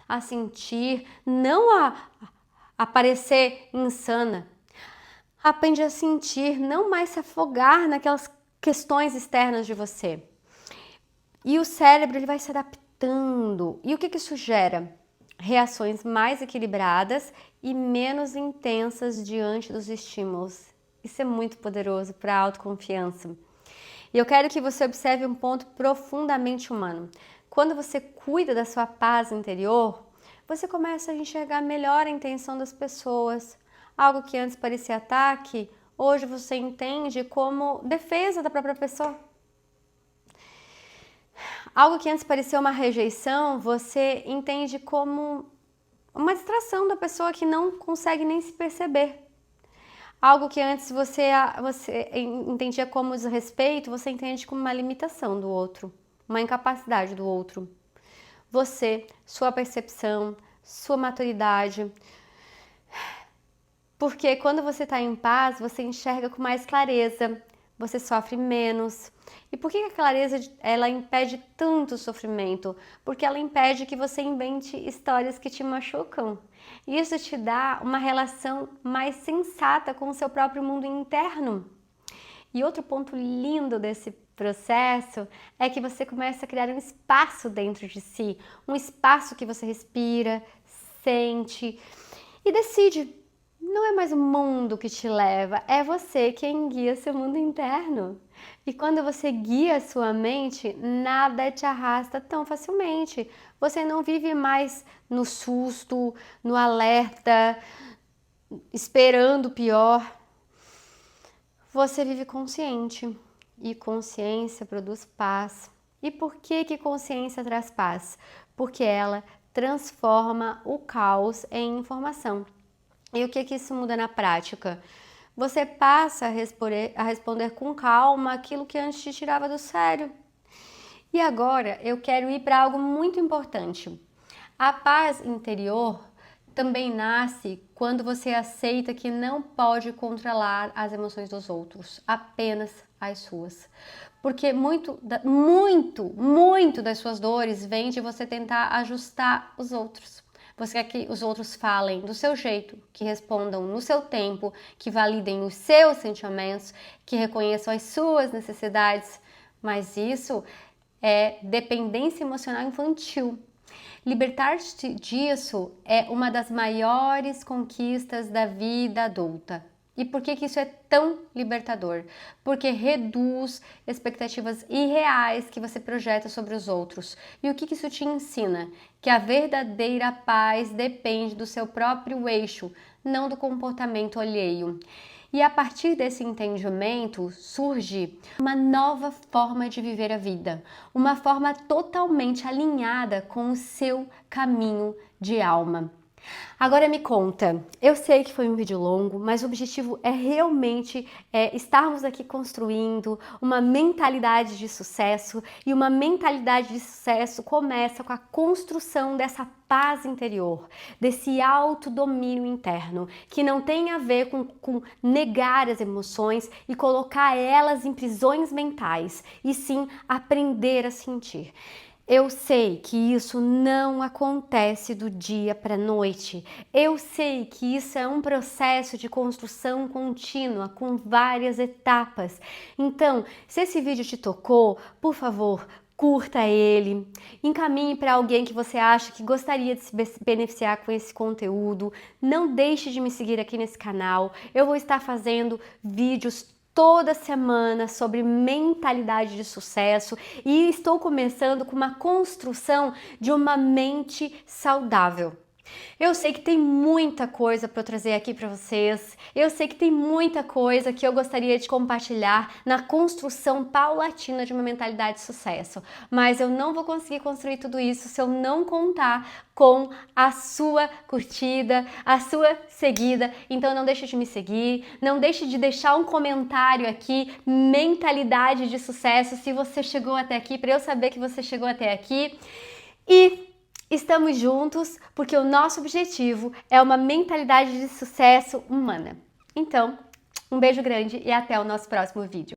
S1: a sentir, não a parecer insana. Aprende a sentir, não mais se afogar naquelas questões externas de você. E o cérebro ele vai se adaptando. E o que isso gera? Reações mais equilibradas e menos intensas diante dos estímulos. Isso é muito poderoso para a autoconfiança. E eu quero que você observe um ponto profundamente humano. Quando você cuida da sua paz interior, você começa a enxergar melhor a intenção das pessoas. Algo que antes parecia ataque, hoje você entende como defesa da própria pessoa. Algo que antes parecia uma rejeição, você entende como uma distração da pessoa que não consegue nem se perceber. Algo que antes você entendia como desrespeito, você entende como uma limitação do outro, uma incapacidade do outro. Você, sua percepção, sua maturidade. Porque quando você está em paz, você enxerga com mais clareza, você sofre menos. E por que a clareza ela impede tanto sofrimento? Porque ela impede que você invente histórias que te machucam. E isso te dá uma relação mais sensata com o seu próprio mundo interno. E outro ponto lindo desse processo é que você começa a criar um espaço dentro de si, um espaço que você respira, sente e decide Não é mais o mundo que te leva, é você quem guia seu mundo interno. E quando você guia a sua mente, nada te arrasta tão facilmente. Você não vive mais no susto, no alerta, esperando o pior. Você vive consciente. E consciência produz paz. E por que consciência traz paz? Porque ela transforma o caos em informação. E o que isso muda na prática? Você passa a responder com calma aquilo que antes te tirava do sério. E agora eu quero ir para algo muito importante. A paz interior também nasce quando você aceita que não pode controlar as emoções dos outros, apenas as suas. Porque muito das suas dores vem de você tentar ajustar os outros. Você quer que os outros falem do seu jeito, que respondam no seu tempo, que validem os seus sentimentos, que reconheçam as suas necessidades. Mas isso é dependência emocional infantil. Libertar-se disso é uma das maiores conquistas da vida adulta. E por que isso é tão libertador? Porque reduz expectativas irreais que você projeta sobre os outros. E o que isso te ensina? Que a verdadeira paz depende do seu próprio eixo, não do comportamento alheio. E a partir desse entendimento surge uma nova forma de viver a vida, uma forma totalmente alinhada com o seu caminho de alma. Agora me conta, eu sei que foi um vídeo longo, mas o objetivo é realmente estarmos aqui construindo uma mentalidade de sucesso, e uma mentalidade de sucesso começa com a construção dessa paz interior, desse autodomínio interno, que não tem a ver com negar as emoções e colocar elas em prisões mentais, e sim aprender a sentir. Eu sei que isso não acontece do dia para a noite. Eu sei que isso é um processo de construção contínua, com várias etapas. Então, se esse vídeo te tocou, por favor, curta ele, encaminhe para alguém que você acha que gostaria de se beneficiar com esse conteúdo. Não deixe de me seguir aqui nesse canal. Eu vou estar fazendo vídeos toda semana sobre mentalidade de sucesso, e estou começando com uma construção de uma mente saudável. Eu sei que tem muita coisa para eu trazer aqui para vocês, eu sei que tem muita coisa que eu gostaria de compartilhar na construção paulatina de uma mentalidade de sucesso, mas eu não vou conseguir construir tudo isso se eu não contar com a sua curtida, a sua seguida. Então não deixe de me seguir, não deixe de deixar um comentário aqui, mentalidade de sucesso, se você chegou até aqui, para eu saber que você chegou até aqui. E estamos juntos porque o nosso objetivo é uma mentalidade de sucesso humana. Então, um beijo grande e até o nosso próximo vídeo.